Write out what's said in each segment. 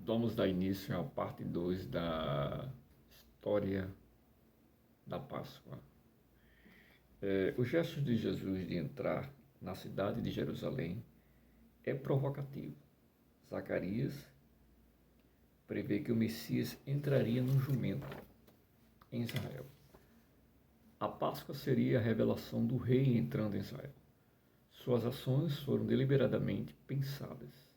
Vamos dar início à parte 2 da história da Páscoa. O gesto de Jesus de entrar na cidade de Jerusalém é provocativo. Zacarias prevê que o Messias entraria num jumento em Israel. A Páscoa seria a revelação do rei entrando em Israel. Suas ações foram deliberadamente pensadas.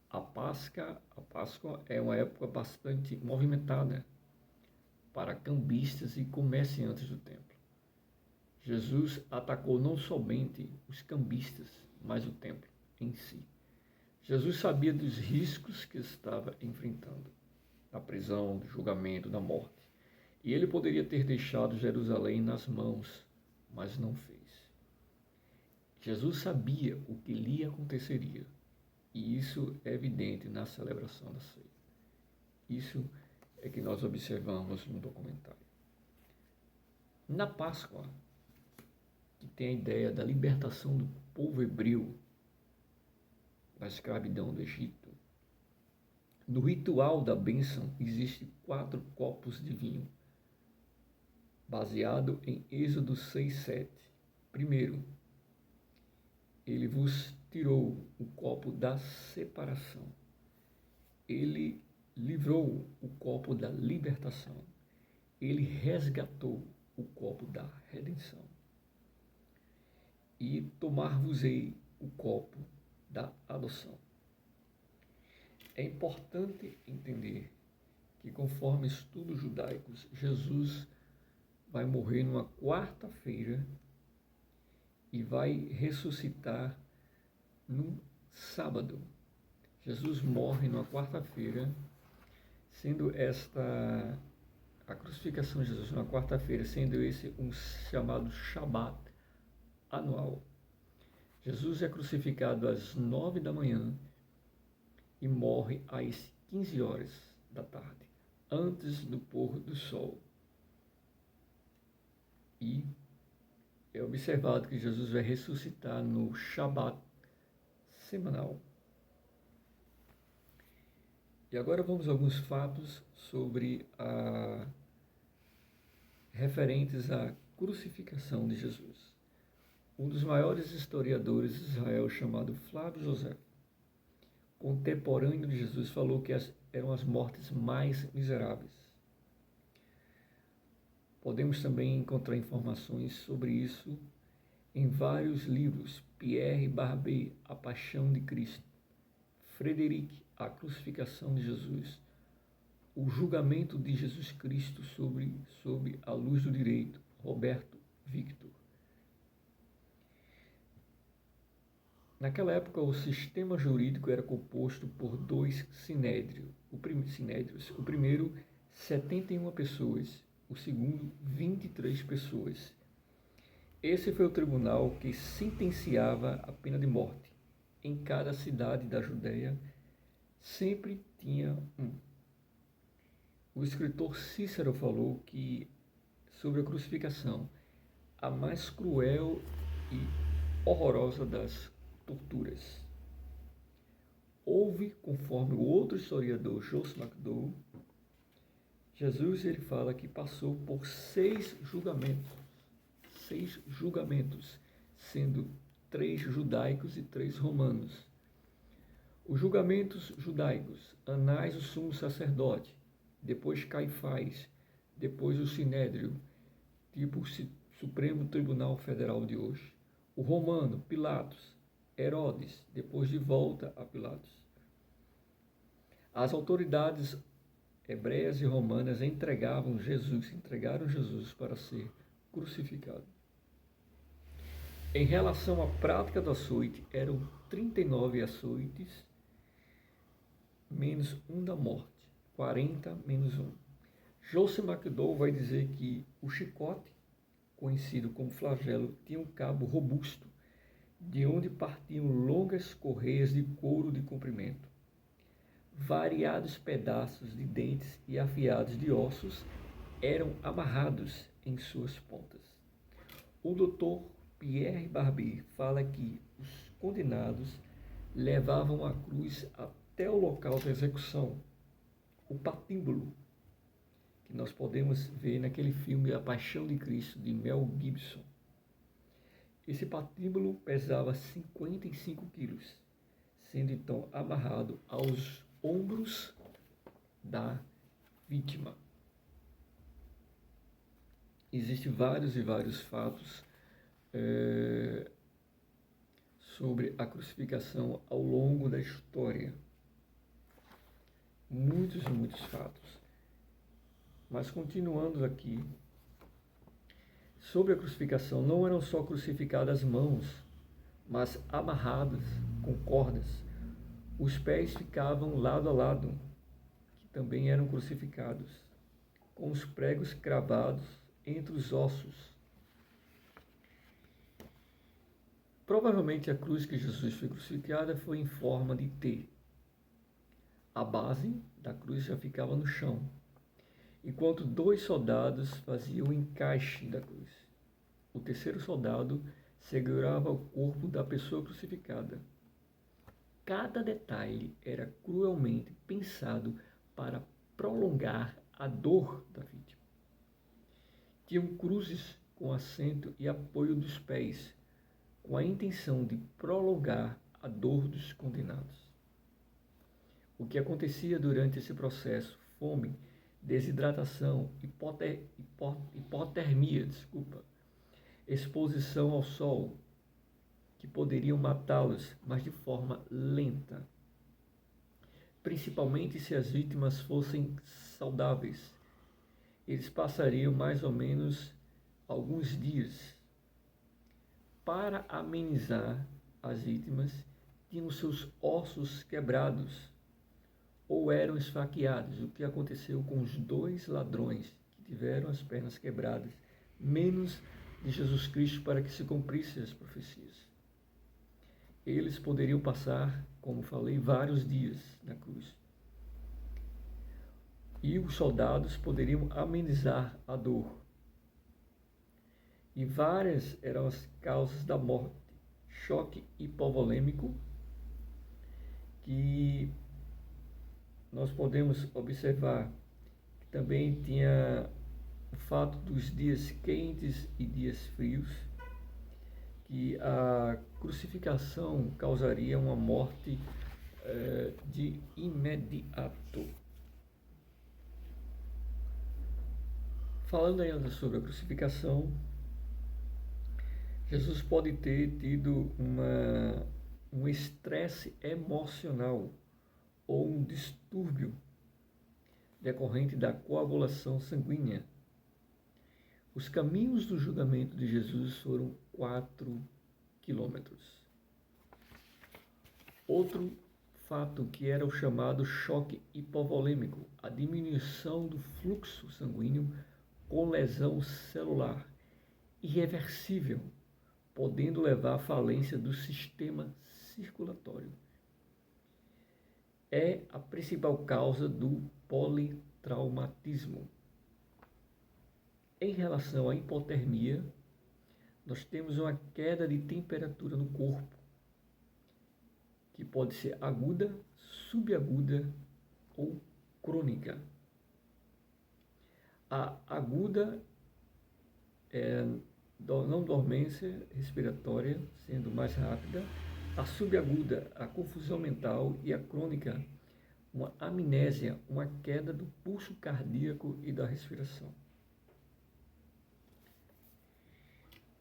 A Páscoa é uma época bastante movimentada para cambistas e comerciantes do templo. Jesus atacou não somente os cambistas, mas o templo em si. Jesus sabia dos riscos que estava enfrentando, da prisão, do julgamento, da morte. E ele poderia ter deixado Jerusalém nas mãos, mas não fez. Jesus sabia o que lhe aconteceria, e isso é evidente na celebração da ceia. Isso é que nós observamos no documentário. Na Páscoa, que tem a ideia da libertação do povo hebreu da escravidão do Egito, no ritual da bênção existem 4 copos de vinho, baseado em Êxodo 6:7. Primeiro, ele vos tirou o copo da separação. Ele livrou o copo da libertação. Ele resgatou o copo da redenção. E tomar-vos-ei o copo da adoção. É importante entender que, conforme estudos judaicos, Jesus vai morrer numa quarta-feira e vai ressuscitar no sábado. Jesus morre numa quarta-feira, sendo esta a crucificação de Jesus na quarta-feira, sendo esse um chamado Shabat anual. Jesus é crucificado às 9 da manhã e morre às 15 horas da tarde, antes do pôr do sol. E é observado que Jesus vai ressuscitar no Shabat semanal. E agora vamos a alguns fatos sobre referentes à crucificação de Jesus. Um dos maiores historiadores de Israel, chamado Flávio José, contemporâneo de Jesus, falou que eram as mortes mais miseráveis. Podemos também encontrar informações sobre isso em vários livros. Pierre Barbet, A Paixão de Cristo. Frederic, A Crucificação de Jesus. O Julgamento de Jesus Cristo sob a Luz do Direito. Roberto Victor. Naquela época, o sistema jurídico era composto por 2 sinédrios. O primeiro, 71 pessoas. O segundo, 23 pessoas. Esse foi o tribunal que sentenciava a pena de morte. Em cada cidade da Judéia, sempre tinha um. O escritor Cícero falou que, sobre a crucificação, a mais cruel e horrorosa das torturas. Houve, conforme o outro historiador, Joseph McDowell, Jesus ele fala que passou por 6 julgamentos, sendo 3 judaicos e 3 romanos. Os julgamentos judaicos, Anás, o sumo sacerdote, depois Caifás, depois o Sinédrio, tipo o Supremo Tribunal Federal de hoje. O romano, Pilatos, Herodes, depois de volta a Pilatos. As autoridades hebreias e romanas entregaram Jesus para ser crucificado. Em relação à prática do açoite, eram 39 açoites, menos um da morte, 40 menos um. Joseph McDowell vai dizer que o chicote, conhecido como flagelo, tinha um cabo robusto, de onde partiam longas correias de couro de comprimento. Variados pedaços de dentes e afiados de ossos eram amarrados em suas pontas. O Dr. Pierre Barbet fala que os condenados levavam a cruz a até o local da execução, o patíbulo, que nós podemos ver naquele filme A Paixão de Cristo, de Mel Gibson. Esse patíbulo pesava 55 quilos, sendo então amarrado aos ombros da vítima. Existem vários e vários fatos sobre a crucificação ao longo da história. Muitos e muitos fatos. Mas continuando aqui, sobre a crucificação, não eram só crucificadas as mãos, mas amarradas com cordas. Os pés ficavam lado a lado, que também eram crucificados, com os pregos cravados entre os ossos. Provavelmente a cruz que Jesus foi crucificada foi em forma de T. A base da cruz já ficava no chão, enquanto 2 soldados faziam o encaixe da cruz. O terceiro soldado segurava o corpo da pessoa crucificada. Cada detalhe era cruelmente pensado para prolongar a dor da vítima. Tinham cruzes com assento e apoio dos pés, com a intenção de prolongar a dor dos condenados. O que acontecia durante esse processo? Fome, desidratação, hipotermia, exposição ao sol, que poderiam matá-los, mas de forma lenta. Principalmente se as vítimas fossem saudáveis. Eles passariam mais ou menos alguns dias. Para amenizar, as vítimas tinham seus ossos quebrados ou eram esfaqueados, o que aconteceu com os 2 ladrões que tiveram as pernas quebradas, menos de Jesus Cristo, para que se cumprissem as profecias. Eles poderiam passar, como falei, vários dias na cruz. E os soldados poderiam amenizar a dor. E várias eram as causas da morte. Choque hipovolêmico, que nós podemos observar que também tinha o fato dos dias quentes e dias frios, que a crucificação causaria uma morte de imediato. Falando ainda sobre a crucificação, Jesus pode ter tido um estresse emocional ou um distúrbio decorrente da coagulação sanguínea. Os caminhos do julgamento de Jesus foram 4 quilômetros. Outro fato que era o chamado choque hipovolêmico, a diminuição do fluxo sanguíneo com lesão celular irreversível, podendo levar à falência do sistema circulatório. É a principal causa do politraumatismo. Em relação à hipotermia, nós temos uma queda de temperatura no corpo, que pode ser aguda, subaguda ou crônica. A aguda é não dormência respiratória, sendo mais rápida, a subaguda, a confusão mental, e a crônica, uma amnésia, uma queda do pulso cardíaco e da respiração.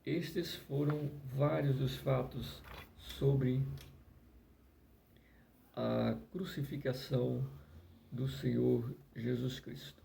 Estes foram vários dos fatos sobre a crucificação do Senhor Jesus Cristo.